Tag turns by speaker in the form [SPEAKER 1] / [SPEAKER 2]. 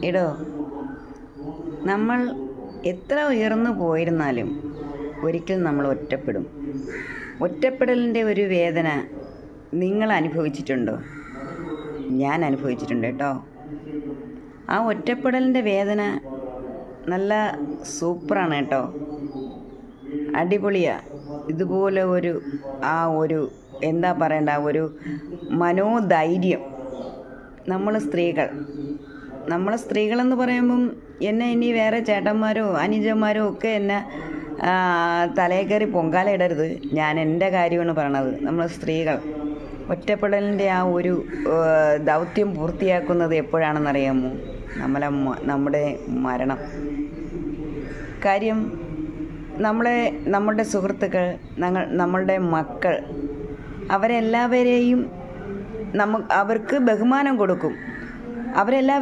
[SPEAKER 1] എടോ, നമ്മൾ എത്ര ഉയർന്നു പോയിരുന്നാലും ഒരിക്കൽ നമ്മൾ ഒറ്റപ്പെടും. ഒറ്റപ്പെടലിൻ്റെ ഒരു വേദന നിങ്ങൾ അനുഭവിച്ചിട്ടുണ്ടോ? ഞാൻ അനുഭവിച്ചിട്ടുണ്ട് കേട്ടോ. ആ ഒറ്റപ്പെടലിൻ്റെ വേദന നല്ല സൂപ്പറാണ് കേട്ടോ, അടിപൊളിയാണ്. ഇതുപോലെ ഒരു എന്താ പറയണ്ട, ഒരു മനോധൈര്യം. നമ്മൾ സ്ത്രീകളെന്ന് പറയുമ്പം എന്നെ ഇനി വേറെ ചേട്ടന്മാരോ അനുജന്മാരോ ഒക്കെ എന്നെ തലയിൽ കയറി പൊങ്കാല ഇടരുത്. ഞാൻ എൻ്റെ കാര്യമാണ് പറയണത്. നമ്മൾ സ്ത്രീകൾ ഒറ്റപ്പെടലിൻ്റെ ആ ഒരു ദൗത്യം പൂർത്തിയാക്കുന്നത് എപ്പോഴാണെന്നറിയാമോ? നമ്മുടെ മരണം. കാര്യം നമ്മളുടെ സുഹൃത്തുക്കൾ, നമ്മളുടെ മക്കൾ, അവരെല്ലാവരെയും അവർക്ക് ബഹുമാനം കൊടുക്കും. അവരെല്ലാവരും